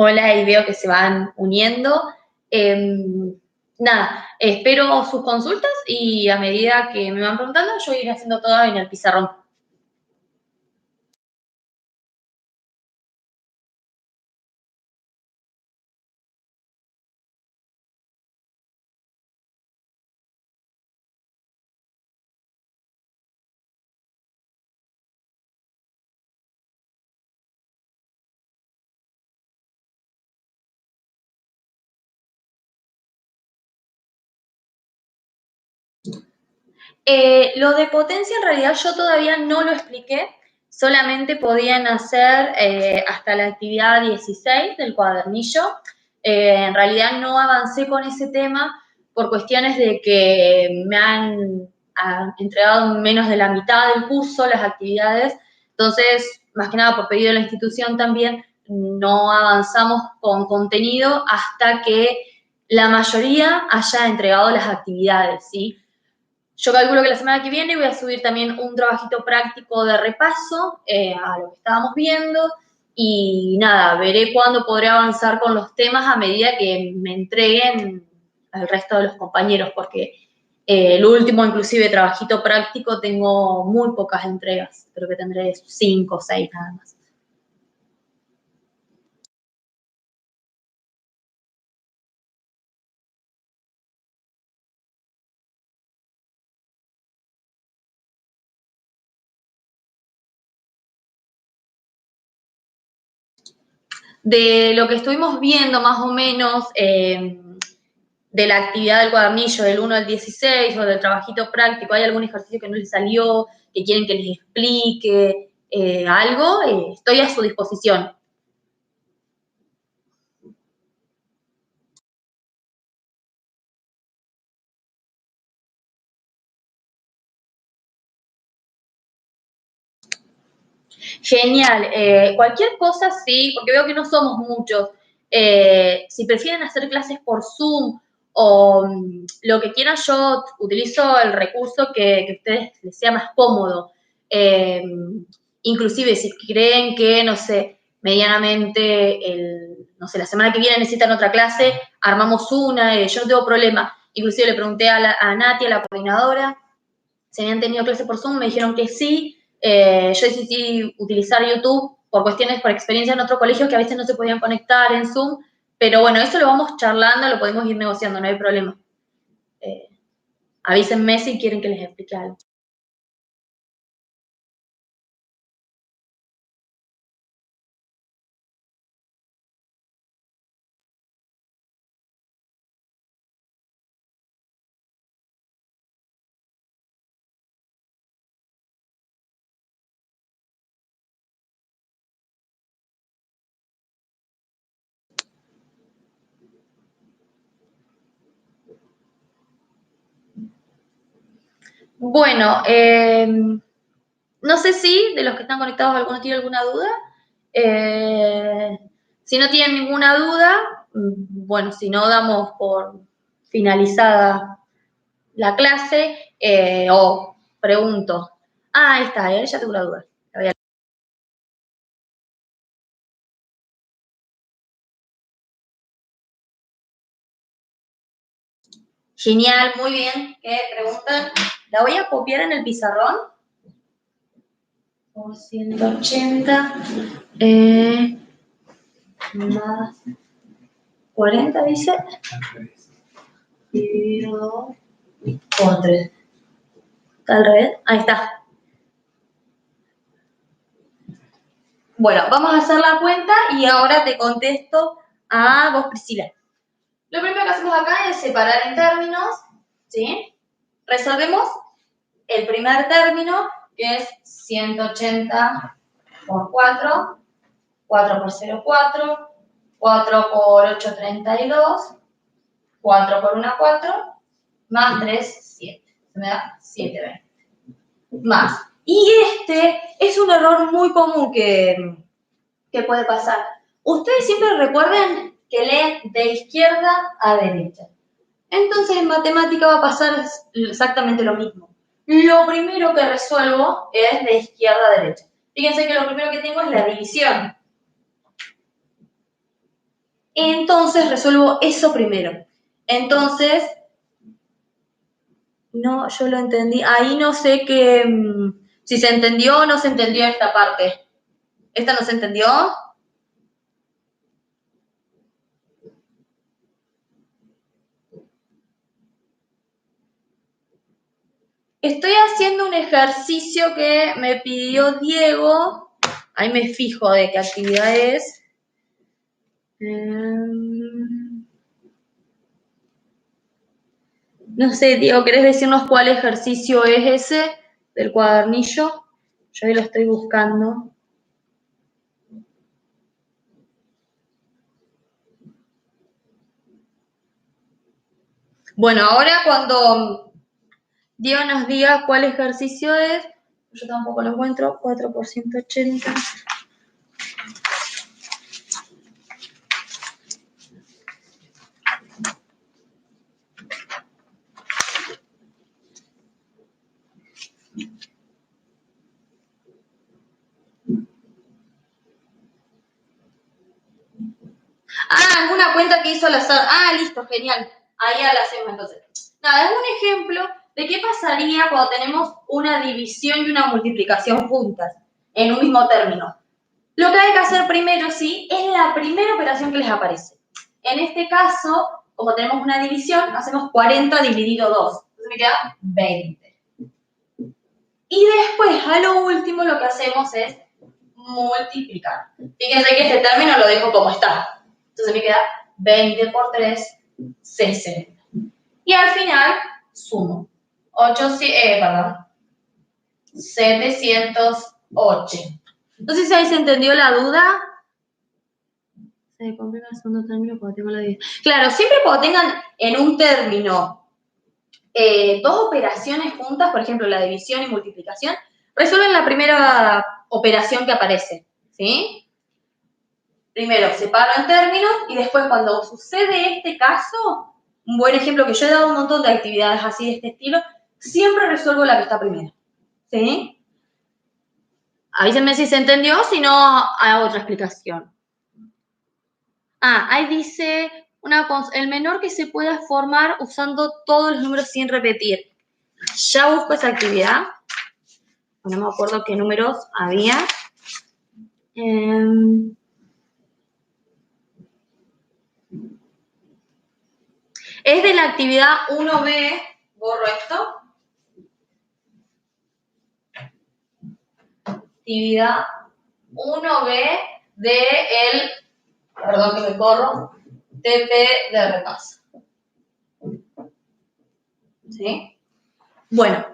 Hola, y veo que se van uniendo. Nada, espero sus consultas y a medida que me van preguntando, yo iré haciendo todo en el pizarrón. Lo de potencia en realidad yo todavía no lo expliqué, solamente podían hacer hasta la actividad 16 del cuadernillo. En realidad no avancé con ese tema por cuestiones de que me han entregado menos de la mitad del curso las actividades, entonces, más que nada por pedido de la institución también, no avanzamos con contenido hasta que la mayoría haya entregado las actividades, ¿sí? Yo calculo que la semana que viene voy a subir también un trabajito práctico de repaso a lo que estábamos viendo y nada, veré cuándo podré avanzar con los temas a medida que me entreguen al resto de los compañeros, porque el último, inclusive, trabajito práctico tengo muy pocas entregas, creo que tendré 5 o 6 nada más. De lo que estuvimos viendo más o menos, de la actividad del cuadernillo del 1 al 16 o del trabajito práctico, ¿hay algún ejercicio que no les salió, que quieren que les explique algo? Estoy a su disposición. Genial. Cualquier cosa sí, porque veo que no somos muchos. Si prefieren hacer clases por Zoom o lo que quieran, yo utilizo el recurso que a ustedes les sea más cómodo. Eh, Inclusive si creen que, no sé, medianamente, no sé, la semana que viene necesitan otra clase, armamos una, yo no tengo problema. Inclusive le pregunté a Nati, a la coordinadora, si habían tenido clase por Zoom, me dijeron que sí. Yo decidí utilizar YouTube por cuestiones, por experiencia en otros colegios que a veces no se podían conectar en Zoom, pero bueno, eso lo vamos charlando, lo podemos ir negociando, no hay problema. Eh, Avísenme si quieren que les explique algo. Bueno, no sé si de los que están conectados alguno tiene alguna duda. Si no tienen ninguna duda, bueno, si no, damos por finalizada la clase o pregunto. Ah, ahí está, ya tengo la duda. Genial, muy bien. ¿Qué preguntan? La voy a copiar en el pizarrón. Por 180 más 40, dice. Dividido por 3. ¿Está al revés? Ahí está. Bueno, vamos a hacer la cuenta y ahora te contesto a vos, Priscila. Lo primero que hacemos acá es separar en términos, ¿sí? Resolvemos el primer término, que es 180 por 4, 4 por 0, 4, 4 por 8, 32, 4 por 1, 4, más 3, 7. Se me da 7, 20. Más. Y este es un error muy común que puede pasar. Ustedes siempre recuerden que leen de izquierda a derecha. Entonces en matemática va a pasar exactamente lo mismo. Lo primero que resuelvo es de izquierda a derecha. Fíjense que lo primero que tengo es la división. Entonces resuelvo eso primero. Entonces, no, yo lo entendí. Ahí no sé si se entendió o no se entendió esta parte. ¿Esta no se entendió? Estoy haciendo un ejercicio que me pidió Diego. Ahí me fijo de qué actividad es. No sé, Diego, ¿querés decirnos cuál ejercicio es ese del cuadernillo? Yo ahí lo estoy buscando. Bueno, ahora cuando Diego nos diga cuál ejercicio es, yo tampoco lo encuentro, 4 por 180. Ah, es una cuenta que hizo al azar. Ah, listo, genial. Ahí ya la hacemos entonces. Nada, es un ejemplo de qué pasaría cuando tenemos una división y una multiplicación juntas en un mismo término. Lo que hay que hacer primero, sí, es la primera operación que les aparece. En este caso, como tenemos una división, hacemos 40 dividido 2. Entonces me queda 20. Y después, a lo último, lo que hacemos es multiplicar. Fíjense que este término lo dejo como está. Entonces me queda 20 por 3, 60. Y al final, sumo. 708. No sé si ahí se entendió la duda. Se complica el segundo término cuando tengo la división. Claro, siempre cuando tengan en un término dos operaciones juntas, por ejemplo, la división y multiplicación, resuelven la primera operación que aparece, ¿sí? Primero separo en términos y después cuando sucede este caso, un buen ejemplo que yo he dado un montón de actividades así de este estilo, siempre resuelvo la que está primero, ¿sí? Avísenme si se entendió, si no, hago otra explicación. Ah, ahí dice el menor que se pueda formar usando todos los números sin repetir. Ya busco esa actividad. No me acuerdo qué números había. Es de la actividad 1B. Borro esto. Actividad 1B de el, perdón que me corro, TP de repaso. ¿Sí? Bueno,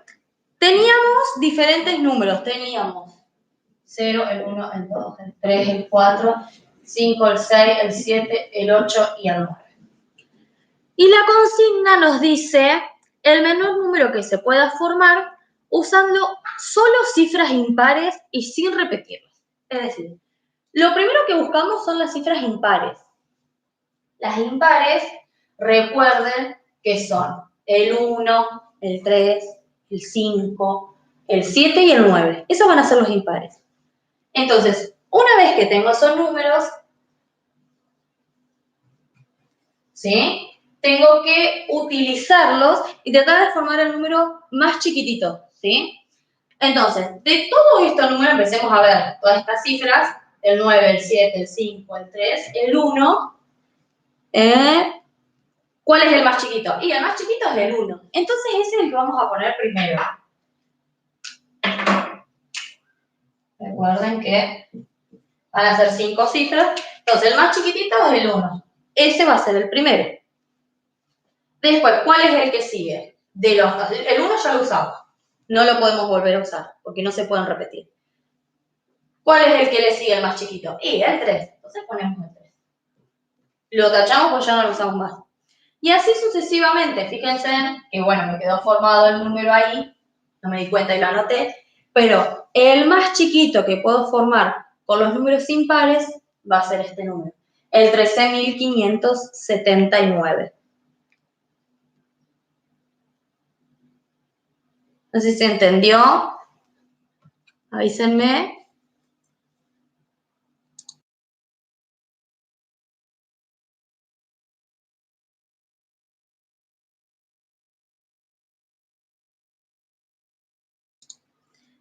teníamos diferentes números. Teníamos 0, el 1, el 2, el 3, el 4, 5, el 6, el 7, el 8 y el 9. Y la consigna nos dice el menor número que se pueda formar usando solo cifras impares y sin repetirlas. Es decir, lo primero que buscamos son las cifras impares. Las impares, recuerden que son el 1, el 3, el 5, el 7 y el 9. Esos van a ser los impares. Entonces, una vez que tengo esos números, ¿sí? Tengo que utilizarlos y tratar de formar el número más chiquitito, ¿sí? Entonces, de todos estos números, empecemos a ver todas estas cifras, el 9, el 7, el 5, el 3, el 1, ¿cuál es el más chiquito? Y el más chiquito es el 1. Entonces, ese es el que vamos a poner primero. Recuerden que van a ser 5 cifras. Entonces, el más chiquitito es el 1. Ese va a ser el primero. Después, ¿cuál es el que sigue? El 1 ya lo usamos. No lo podemos volver a usar, porque no se pueden repetir. ¿Cuál es el que le sigue el más chiquito? Y el 3. Entonces ponemos el 3. Lo tachamos porque ya no lo usamos más. Y así sucesivamente. Fíjense que, bueno, me quedó formado el número ahí. No me di cuenta y lo anoté. Pero el más chiquito que puedo formar con los números impares va a ser este número. El 13.579. No sé si se entendió. Avísenme.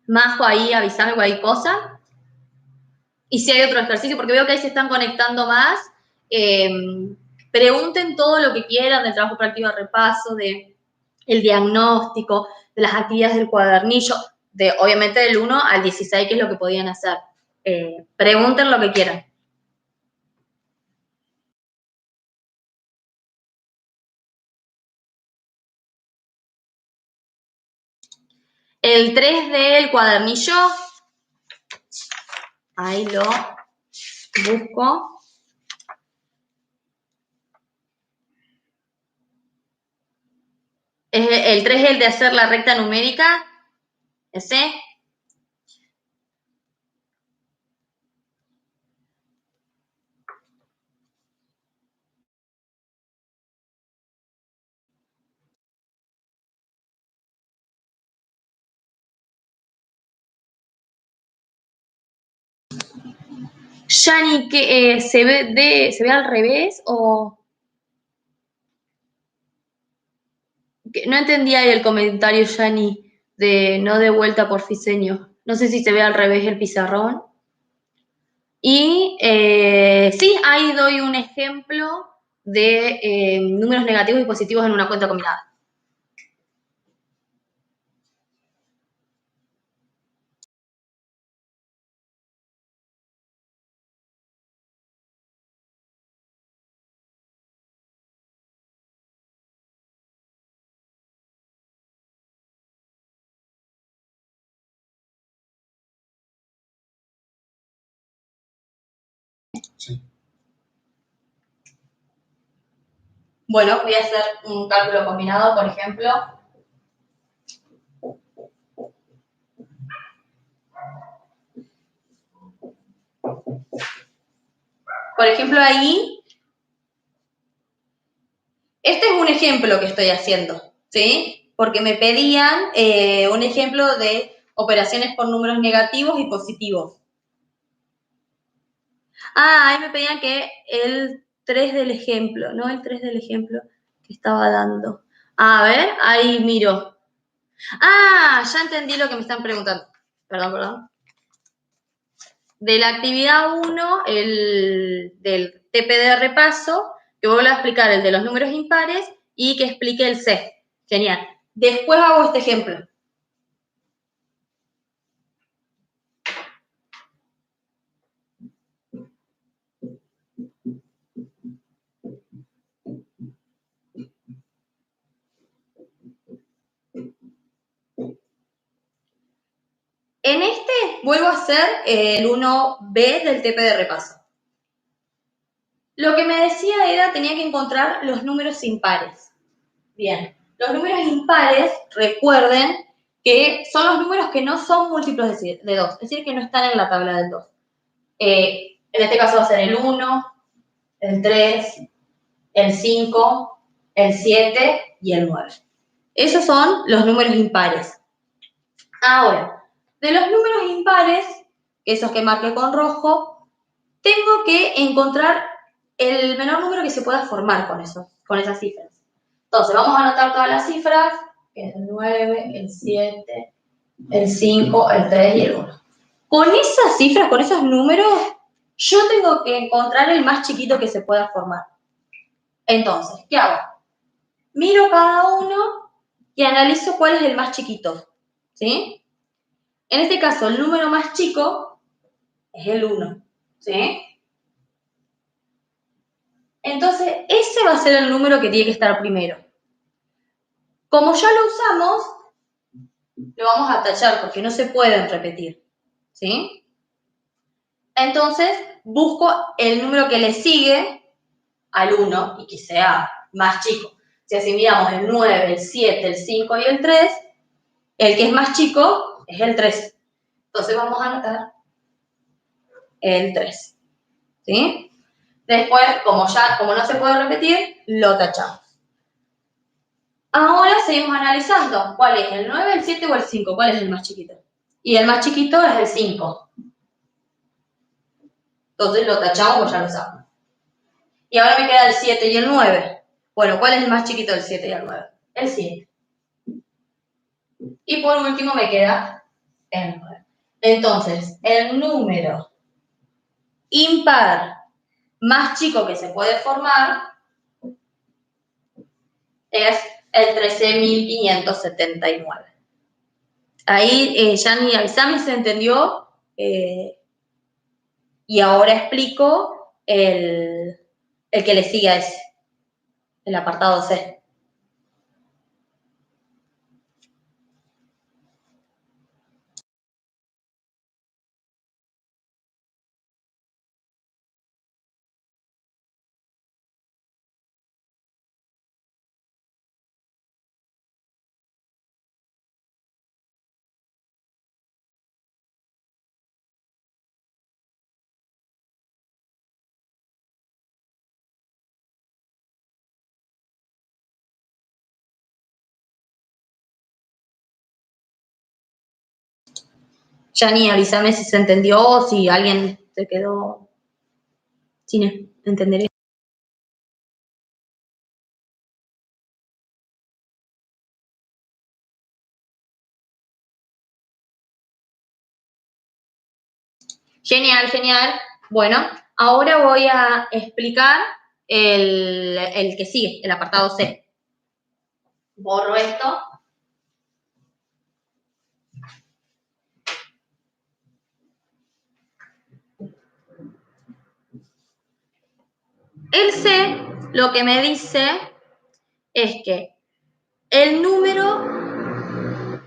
Majo, ahí avísame cualquier cosa. Y si hay otro ejercicio, porque veo que ahí se están conectando más, pregunten todo lo que quieran del trabajo práctico de repaso, de el diagnóstico, de las actividades del cuadernillo, de obviamente del 1 al 16, que es lo que podían hacer. Pregunten lo que quieran. El 3 del cuadernillo, ahí lo busco. El 3 es el de hacer la recta numérica, ese. Yani, que ¿se ve al revés o...? No entendía ahí el comentario, Yani, de no de vuelta por Fiseño. No sé si se ve al revés el pizarrón. Y sí, ahí doy un ejemplo de números negativos y positivos en una cuenta combinada. Sí. Bueno, voy a hacer un cálculo combinado, por ejemplo. Por ejemplo, ahí, este es un ejemplo que estoy haciendo, ¿sí? Porque me pedían un ejemplo de operaciones por números negativos y positivos. Ah, ahí me pedían que el 3 del ejemplo, ¿no? El 3 del ejemplo que estaba dando. A ver, ahí miro. Ah, ya entendí lo que me están preguntando. Perdón. De la actividad 1, del TP de repaso, que vuelvo a explicar el de los números impares y que explique el C. Genial. Después hago este ejemplo. En este vuelvo a hacer el 1B del TP de repaso. Lo que me decía era, tenía que encontrar los números impares. Bien, los números impares, recuerden que son los números que no son múltiplos de 2, es decir, que no están en la tabla del 2. En este caso va a ser el 1, el 3, el 5, el 7 y el 9. Esos son los números impares. Ahora, de los números impares, esos que marqué con rojo, tengo que encontrar el menor número que se pueda formar con esas cifras. Entonces, vamos a anotar todas las cifras, que es el 9, el 7, el 5, el 3 y el 1. Con esas cifras, con esos números, yo tengo que encontrar el más chiquito que se pueda formar. Entonces, ¿qué hago? Miro cada uno y analizo cuál es el más chiquito, ¿sí? En este caso, el número más chico es el 1, ¿sí? Entonces, ese va a ser el número que tiene que estar primero. Como ya lo usamos, lo vamos a tachar porque no se pueden repetir, ¿sí? Entonces, busco el número que le sigue al 1 y que sea más chico. Si así miramos el 9, el 7, el 5 y el 3, el que es más chico es el 3. Entonces vamos a anotar el 3, ¿sí? Después, como no se puede repetir, lo tachamos. Ahora seguimos analizando cuál es el 9, el 7 o el 5, cuál es el más chiquito. Y el más chiquito es el 5. Entonces lo tachamos, pues ya lo sabemos. Y ahora me queda el 7 y el 9. Bueno, ¿cuál es el más chiquito del 7 y el 9? El 7. Y por último me queda el 9. Entonces, el número impar más chico que se puede formar es el 13.579. Ahí Yani, avísame si se entendió. Y ahora explico el que le sigue a ese, el apartado C. Yani, avísame si se entendió o si alguien se quedó sin entender. Genial, genial. Bueno, ahora voy a explicar el que sigue, el apartado C. Borro esto. El C lo que me dice es que el número,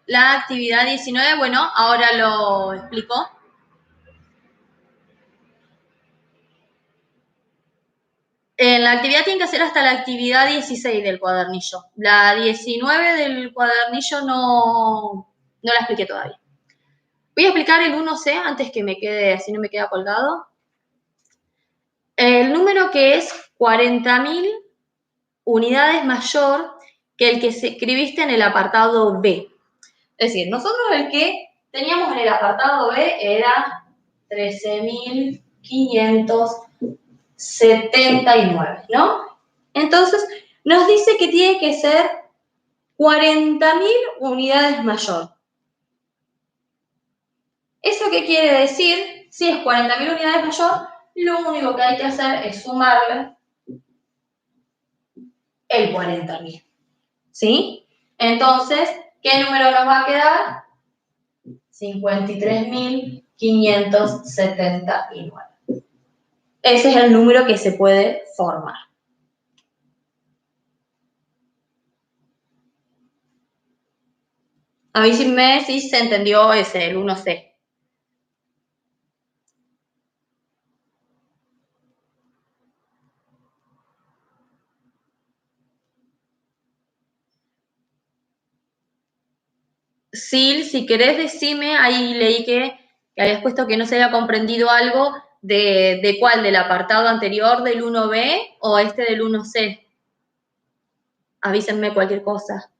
la actividad 19, bueno, ahora lo explico. En la actividad tiene que hacer hasta la actividad 16 del cuadernillo. La 19 del cuadernillo no la expliqué todavía. Voy a explicar el 1C antes que me quede, así no me queda colgado. El número que es 40.000 unidades mayor que el que se escribiste en el apartado B. Es decir, nosotros el que teníamos en el apartado B era 13.579, ¿no? Entonces, nos dice que tiene que ser 40.000 unidades mayor. ¿Eso qué quiere decir? Si es 40.000 unidades mayor, lo único que hay que hacer es sumarle el 40.000. ¿Sí? Entonces, ¿qué número nos va a quedar? 53.579. Ese es el número que se puede formar. Avísenme si se entendió ese, el 1C. Sil, si querés decime, ahí leí que habías puesto que no se había comprendido algo de cuál, del apartado anterior del 1B o este del 1C. Avísenme cualquier cosa.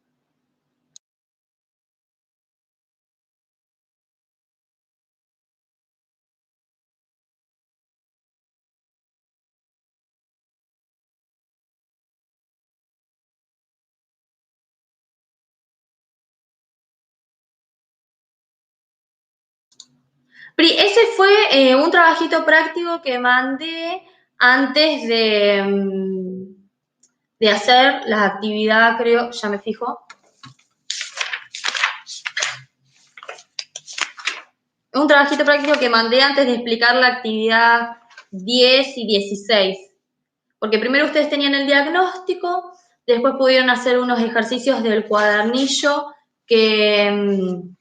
Ese fue un trabajito práctico que mandé antes de hacer la actividad, creo, ya me fijo. Un trabajito práctico que mandé antes de explicar la actividad 10 y 16. Porque primero ustedes tenían el diagnóstico, después pudieron hacer unos ejercicios del cuadernillo que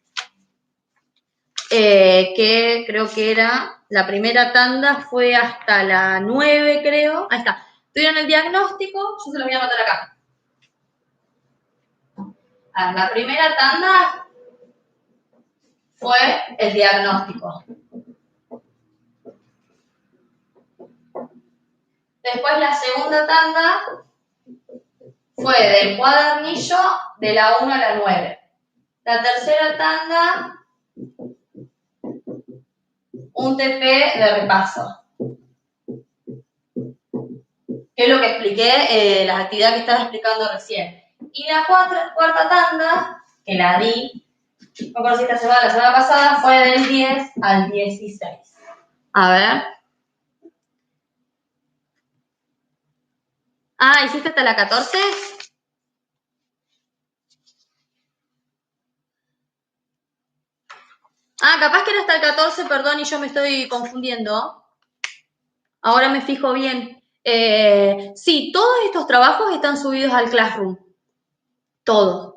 creo que era, la primera tanda fue hasta la 9, creo. Ahí está. Tuvieron el diagnóstico, yo se lo voy a anotar acá. La primera tanda fue el diagnóstico. Después la segunda tanda fue del cuadernillo de la 1 a la 9. La tercera tanda, un TP de repaso. Que es lo que expliqué, las actividades que estaba explicando recién. Y la cuarta tanda, que la di No conocí esta semana, la semana pasada fue del 10 al 16. A ver. Ah, ¿hiciste hasta la 14? Ah, capaz que era hasta el 14, perdón, y yo me estoy confundiendo. Ahora me fijo bien. Sí, todos estos trabajos están subidos al Classroom. Todos.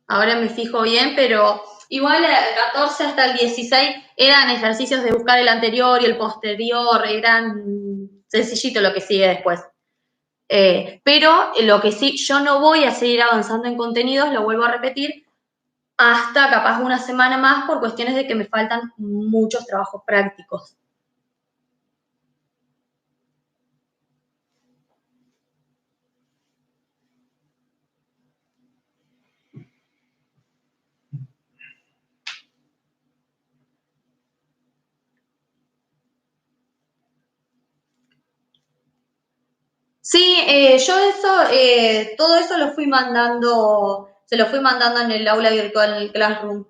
Ahora me fijo bien, pero igual el 14 hasta el 16 eran ejercicios de buscar el anterior y el posterior, eran sencillito lo que sigue después. Pero lo que sí, yo no voy a seguir avanzando en contenidos, lo vuelvo a repetir, hasta capaz una semana más por cuestiones de que me faltan muchos trabajos prácticos. Sí, yo eso, todo eso lo fui mandando, se lo fui mandando en el aula virtual, en el Classroom.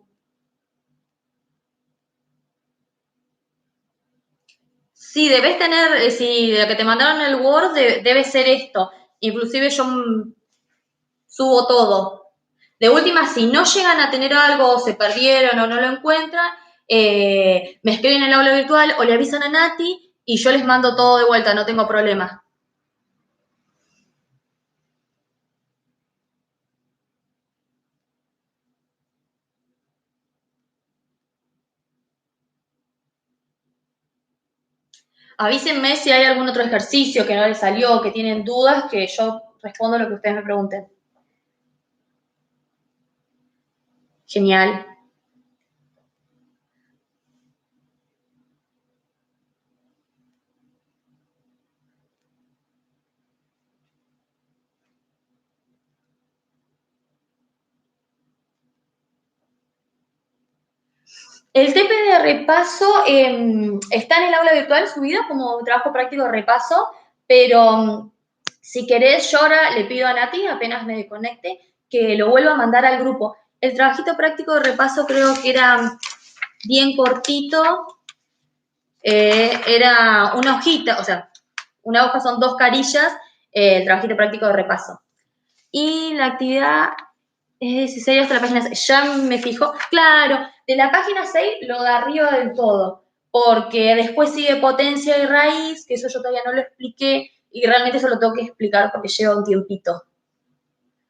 Sí, debes tener, si lo que te mandaron en el Word debe ser esto. Inclusive yo subo todo. De última, si no llegan a tener algo, se perdieron o no lo encuentran, me escriben en el aula virtual o le avisan a Nati y yo les mando todo de vuelta, no tengo problema. Avísenme si hay algún otro ejercicio que no les salió, que tienen dudas, que yo respondo lo que ustedes me pregunten. Genial. El TP de repaso está en el aula virtual subido como trabajo práctico de repaso, pero si querés, yo ahora le pido a Nati, apenas me desconecte, que lo vuelva a mandar al grupo. El trabajito práctico de repaso creo que era bien cortito, era una hojita, o sea, una hoja son 2 carillas, el trabajito práctico de repaso. Y la actividad es 16 hasta la página 6. Ya me fijo. Claro, de la página 6 lo de arriba del todo. Porque después sigue potencia y raíz, que eso yo todavía no lo expliqué. Y realmente eso lo tengo que explicar porque lleva un tiempito.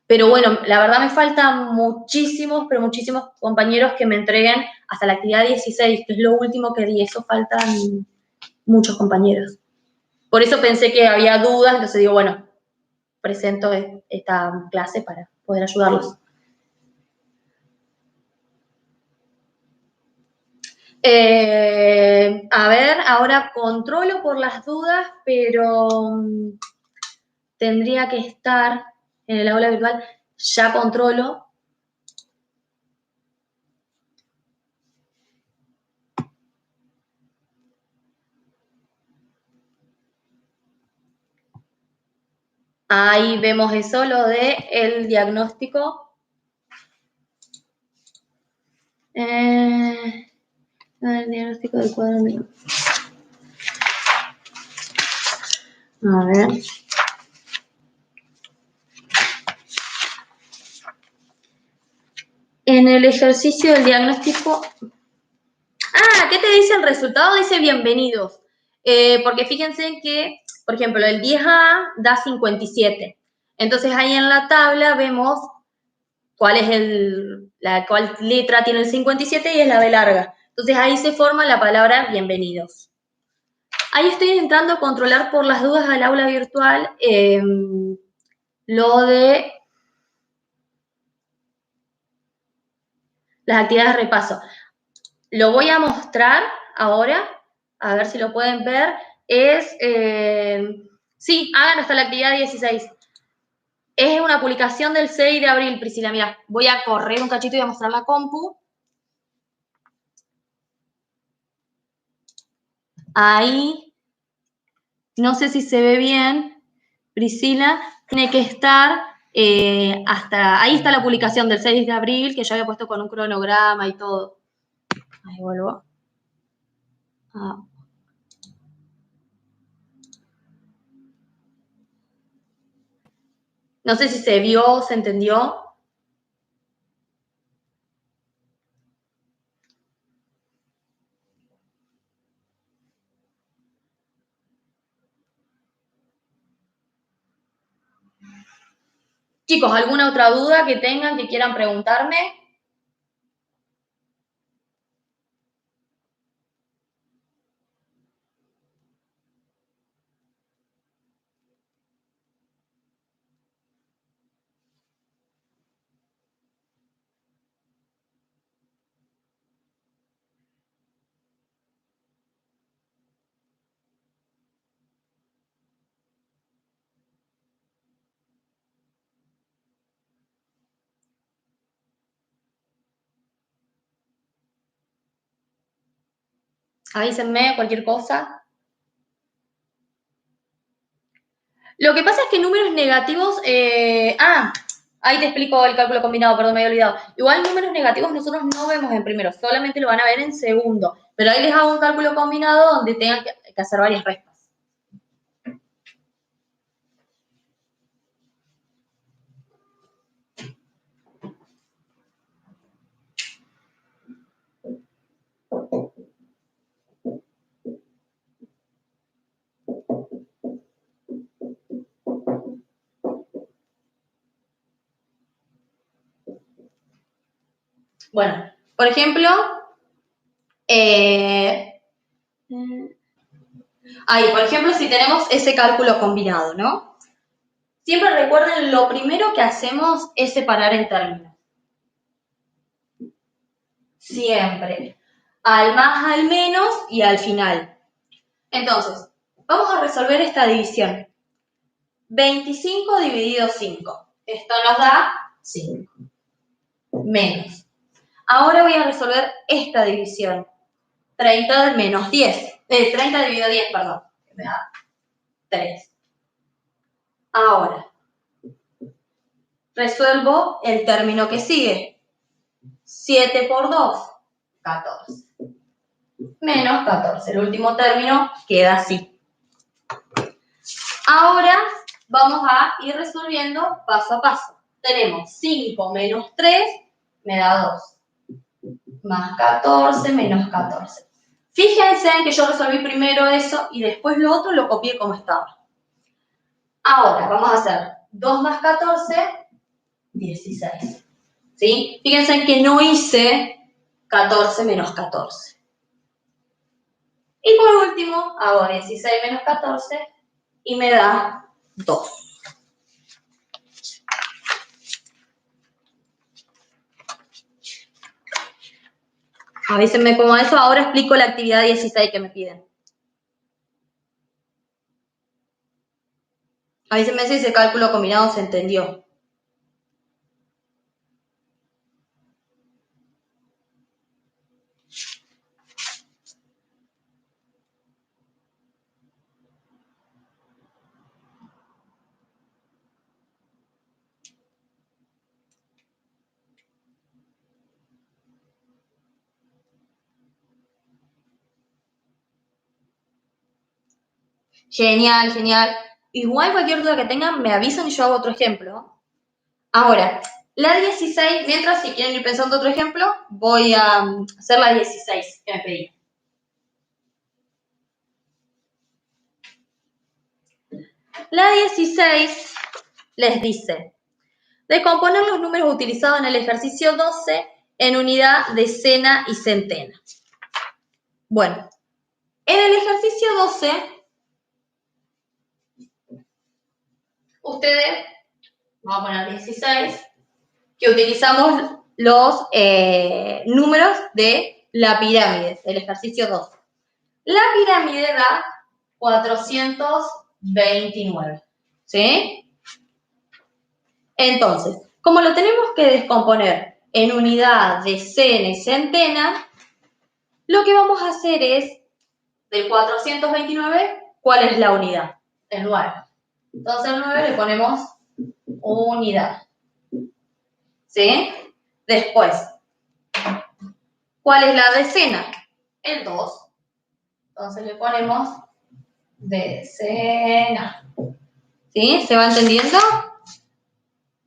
Pero bueno, la verdad me faltan muchísimos, pero muchísimos compañeros que me entreguen hasta la actividad 16, que es lo último que di. Eso faltan muchos compañeros. Por eso pensé que había dudas, entonces digo, bueno, presento esta clase para poder ayudarlos. A ver, ahora controlo por las dudas, pero tendría que estar en el aula virtual. Ya controlo. Ahí vemos eso, lo de el diagnóstico. El diagnóstico del cuadro. A ver. En el ejercicio del diagnóstico. Ah, ¿qué te dice el resultado? Dice bienvenidos. Porque fíjense que, por ejemplo, el 10A da 57. Entonces ahí en la tabla vemos cuál es cuál letra tiene el 57 y es la B larga. Entonces ahí se forma la palabra bienvenidos. Ahí estoy intentando a controlar por las dudas al aula virtual lo de las actividades de repaso. Lo voy a mostrar ahora, a ver si lo pueden ver. Sí, hagan hasta la actividad 16. Es una publicación del 6 de abril, Priscila. Mira, voy a correr un cachito y voy a mostrar la compu. Ahí, no sé si se ve bien, Priscila, tiene que estar hasta ahí está la publicación del 6 de abril, que yo había puesto con un cronograma y todo. Ahí vuelvo. No sé si se vio, se entendió. Chicos, ¿alguna otra duda que tengan, que quieran preguntarme? Avísenme cualquier cosa. Lo que pasa es que números negativos, ahí te explico el cálculo combinado, perdón, me había olvidado. Igual números negativos nosotros no vemos en primero, solamente lo van a ver en segundo. Pero ahí les hago un cálculo combinado donde tengan que hacer varias restas. Bueno, por ejemplo, por ejemplo, si tenemos ese cálculo combinado, ¿no? Siempre recuerden, lo primero que hacemos es separar en términos. Siempre. Al más, al menos y al final. Entonces, vamos a resolver esta división. 25 dividido 5. Esto nos da 5. Menos. Ahora voy a resolver esta división. 30 menos 10. 30 dividido 10, perdón. Me da 3. Ahora, resuelvo el término que sigue. 7 por 2, 14. Menos 14. El último término queda así. Ahora vamos a ir resolviendo paso a paso. Tenemos 5 menos 3, me da 2. Más 14 menos 14. Fíjense en que yo resolví primero eso y después lo otro lo copié como estaba. Ahora vamos a hacer 2 más 14, 16. ¿Sí? Fíjense en que no hice 14 menos 14. Y por último, hago 16 menos 14 y me da 2. Avísenme cómo eso. Ahora explico la actividad 16 que me piden. Avísenme si ese cálculo combinado se entendió. Genial, genial. Igual cualquier duda que tengan, me avisan y yo hago otro ejemplo. Ahora, la 16, mientras si quieren ir pensando otro ejemplo, voy a hacer la 16 que me pedí. La 16 les dice, descomponer los números utilizados en el ejercicio 12 en unidad, decena y centena. Bueno, en el ejercicio 12, ustedes, vamos a poner 16, que utilizamos los números de la pirámide, el ejercicio 12. La pirámide da 429, ¿sí? Entonces, como lo tenemos que descomponer en unidad, decena y centena, lo que vamos a hacer es, del 429, ¿cuál es la unidad? El 9. Entonces al 9 le ponemos unidad. ¿Sí? Después, ¿cuál es la decena? El 2. Entonces le ponemos decena. ¿Sí? ¿Se va entendiendo?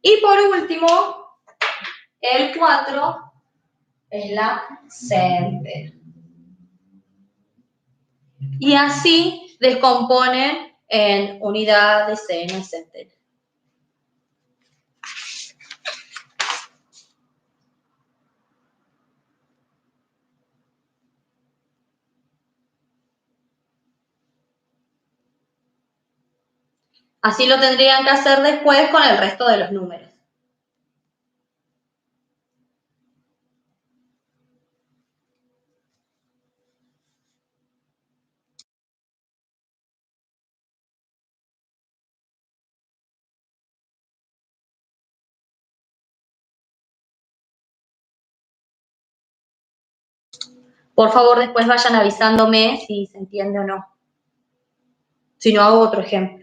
Y por último, el 4 es la centena. Y así descomponen en unidad, decena y centena. Así lo tendrían que hacer después con el resto de los números. Por favor, después vayan avisándome si se entiende o no. Si no, hago otro ejemplo.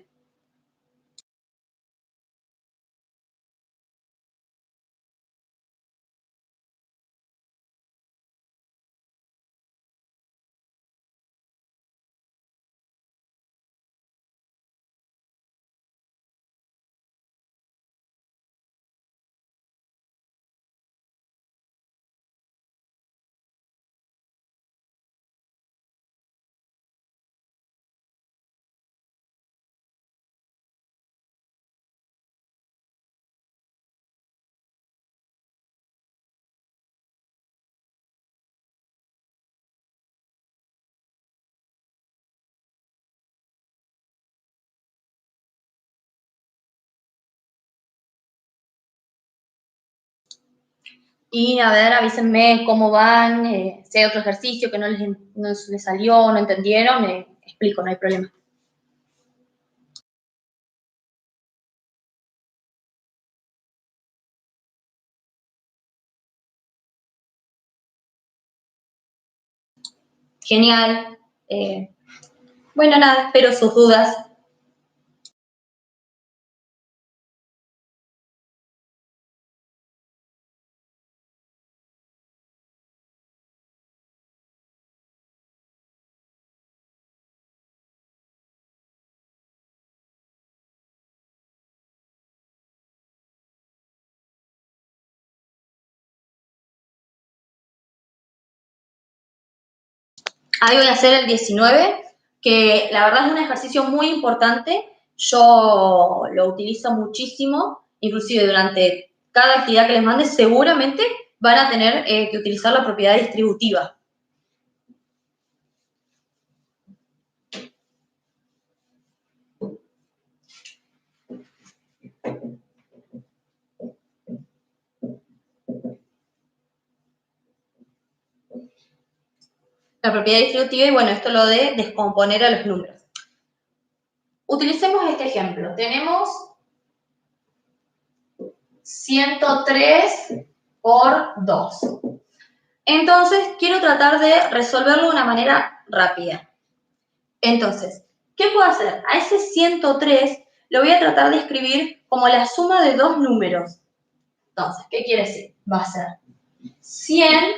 Y a ver, avísenme cómo van, si hay otro ejercicio que no les salió, no entendieron, explico, no hay problema. Genial. Bueno, nada, espero sus dudas. Ahí voy a hacer el 19, que la verdad es un ejercicio muy importante. Yo lo utilizo muchísimo, inclusive durante cada actividad que les mande, seguramente van a tener que utilizar la propiedad distributiva. La propiedad distributiva y bueno, esto lo de descomponer a los números. Utilicemos este ejemplo. Tenemos 103 por 2. Entonces, quiero tratar de resolverlo de una manera rápida. Entonces, ¿qué puedo hacer? A ese 103 lo voy a tratar de escribir como la suma de dos números. Entonces, ¿qué quiere decir? Va a ser 100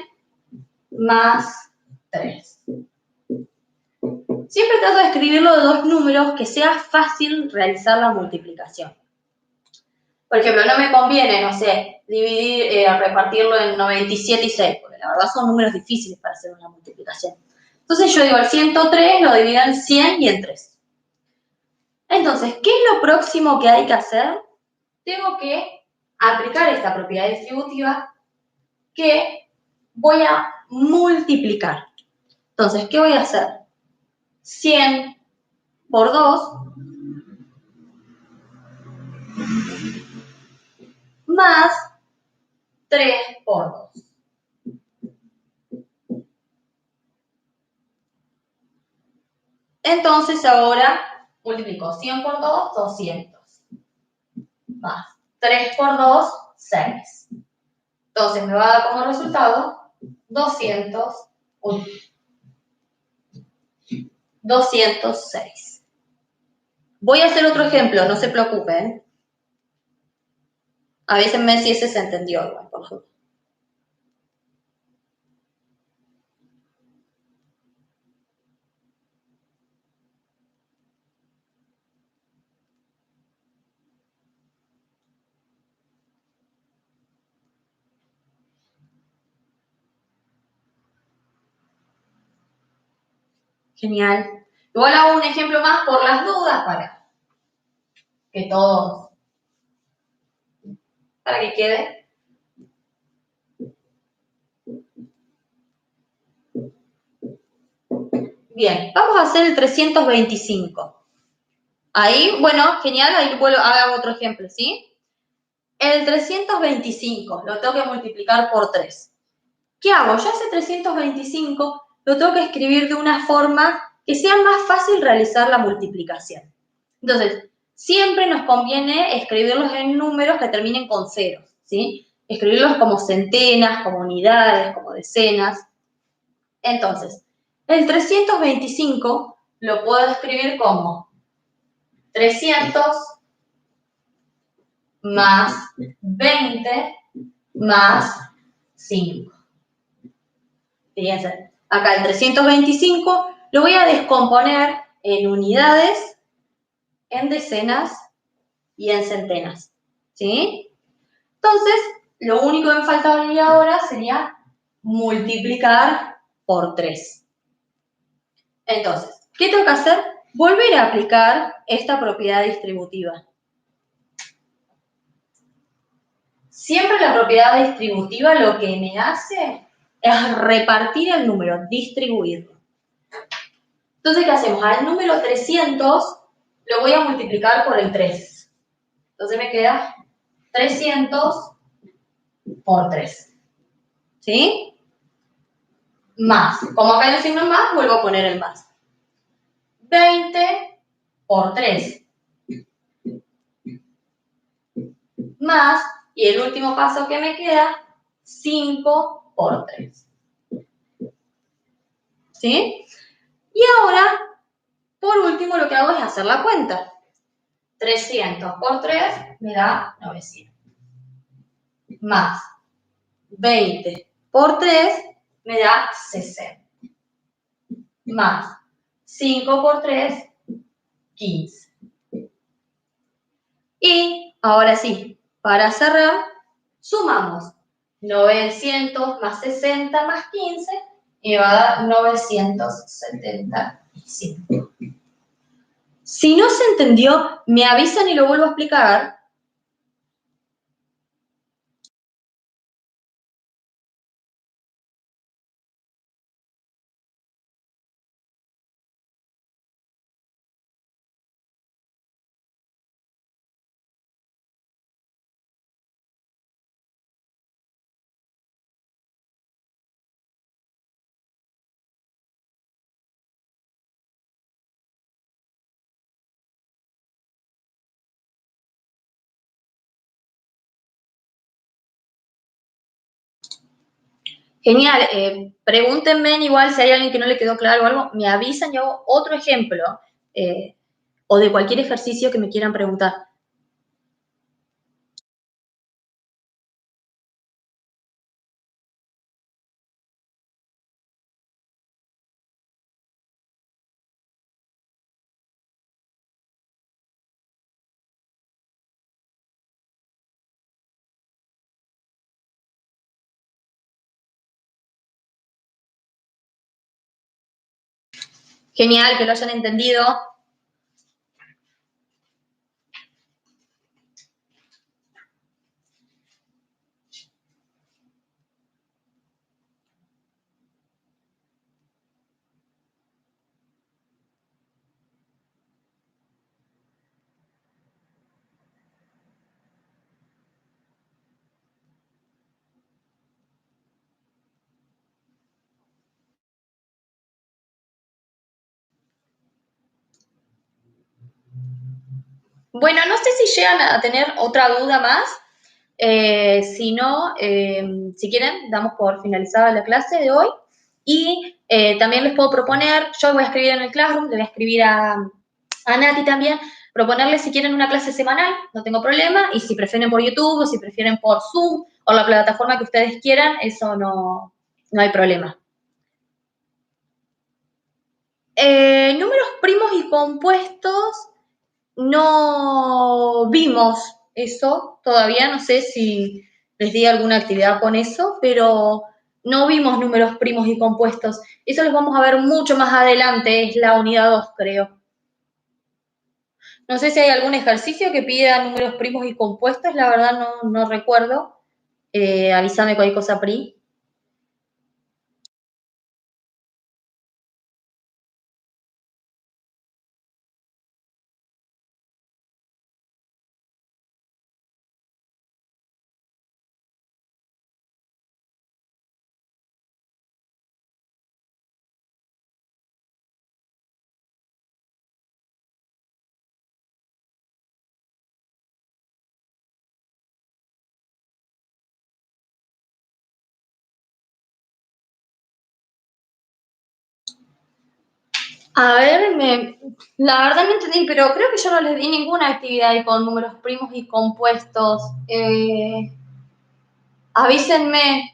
más 3. Siempre trato de escribirlo de dos números que sea fácil realizar la multiplicación. Por ejemplo, no me conviene, no sé, repartirlo en 97 y 6, porque la verdad son números difíciles para hacer una multiplicación. Entonces yo digo, el 103 lo divido en 100 y en 3. Entonces, ¿qué es lo próximo que hay que hacer? Tengo que aplicar esta propiedad distributiva que voy a multiplicar. Entonces, ¿qué voy a hacer? 100 por 2 más 3 por 2. Entonces ahora multiplico 100 por 2, 200. Más 3 por 2, 6. Entonces me va a dar como resultado 206. Voy a hacer otro ejemplo, no se preocupen. Avísenme si ese se entendió igual, por favor. Genial. Igual hago un ejemplo más por las dudas para que todos, para que quede. Bien, vamos a hacer el 325. Ahí, bueno, genial, ahí vuelvo, hago otro ejemplo, ¿sí? El 325 lo tengo que multiplicar por 3. ¿Qué hago? Yo ese 325 lo tengo que escribir de una forma que sea más fácil realizar la multiplicación. Entonces, siempre nos conviene escribirlos en números que terminen con ceros, ¿sí? Escribirlos como centenas, como unidades, como decenas. Entonces, el 325 lo puedo escribir como 300 más 20 más 5. Fíjense, acá el 325 lo voy a descomponer en unidades, en decenas y en centenas, ¿sí? Entonces, lo único que me faltaría ahora sería multiplicar por 3. Entonces, ¿qué tengo que hacer? Volver a aplicar esta propiedad distributiva. Siempre la propiedad distributiva lo que me hace es repartir el número, distribuirlo. Entonces, ¿qué hacemos? Al número 300 lo voy a multiplicar por el 3. Entonces me queda 300 por 3. ¿Sí? Más. Como acá hay un signo más, vuelvo a poner el más. 20 por 3. Más, y el último paso que me queda, 5 por 3. ¿Sí? Y ahora, por último, lo que hago es hacer la cuenta. 300 por 3 me da 900. Más 20 por 3 me da 60. Más 5 por 3, 15. Y ahora sí, para cerrar, sumamos 900 más 60 más 15 y me va a dar 975. Si no se entendió, me avisan y lo vuelvo a explicar. Genial, pregúntenme igual si hay alguien que no le quedó claro o algo, me avisan y hago otro ejemplo o de cualquier ejercicio que me quieran preguntar. Genial, que lo hayan entendido. Bueno, no sé si llegan a tener otra duda más. Si no, si quieren, damos por finalizada la clase de hoy. Y también les puedo proponer, yo voy a escribir en el Classroom, le voy a escribir a Nati también, proponerles si quieren una clase semanal, no tengo problema, y si prefieren por YouTube o si prefieren por Zoom o la plataforma que ustedes quieran, eso no hay problema. Números primos y compuestos, no vimos eso todavía, no sé si les di alguna actividad con eso, pero no vimos números primos y compuestos. Eso los vamos a ver mucho más adelante, es la unidad 2, creo. No sé si hay algún ejercicio que pida números primos y compuestos, la verdad no recuerdo. Avísame cualquier cosa, Pri. A ver, la verdad no entendí, pero creo que yo no les di ninguna actividad ahí con números primos y compuestos. Avísenme.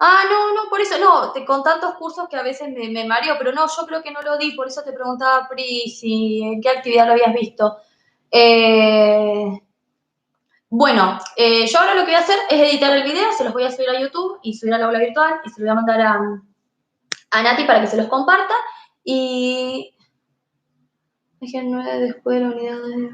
Ah, no, por eso, no, con tantos cursos que a veces me mareo, pero no, yo creo que no lo di, por eso te preguntaba, Pri, si en qué actividad lo habías visto. Bueno, yo ahora lo que voy a hacer es editar el video, se los voy a subir a YouTube y subir al aula virtual y se lo voy a mandar a Nati para que se los comparta. Y dije 9 después de la unidad de...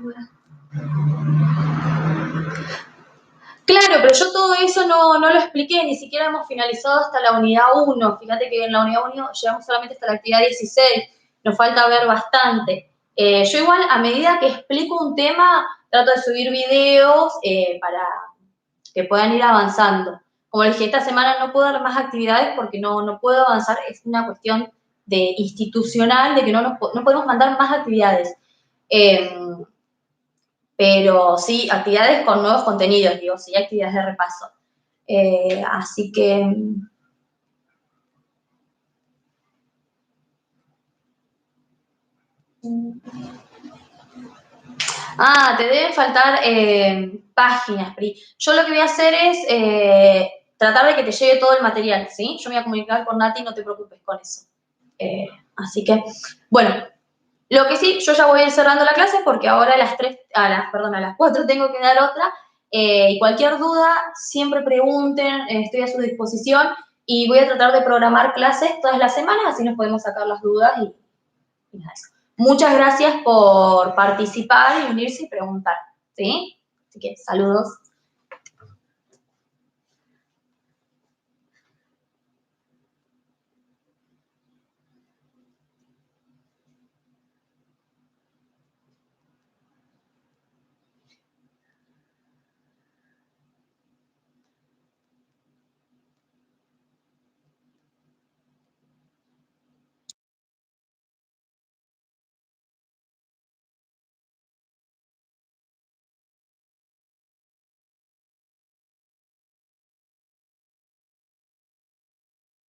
Claro, pero yo todo eso no lo expliqué, ni siquiera hemos finalizado hasta la unidad 1. Fíjate que en la unidad 1 llegamos solamente hasta la actividad 16, nos falta ver bastante. Yo igual, a medida que explico un tema, trato de subir videos para que puedan ir avanzando. Como les dije, esta semana no puedo dar más actividades porque no puedo avanzar, es una cuestión de institucional, de que no podemos mandar más actividades. Pero sí, actividades con nuevos contenidos, digo, sí, actividades de repaso. Así que... te deben faltar páginas, Pri. Yo lo que voy a hacer es tratar de que te llegue todo el material, ¿sí? Yo me voy a comunicar con Nati, no te preocupes con eso. Así que, bueno, lo que sí, yo ya voy a ir cerrando la clase porque ahora a las 4 tengo que dar otra. Y cualquier duda, siempre pregunten, estoy a su disposición y voy a tratar de programar clases todas las semanas, así nos podemos sacar las dudas y nada, eso. Muchas gracias por participar y unirse y preguntar, ¿sí? Así que saludos.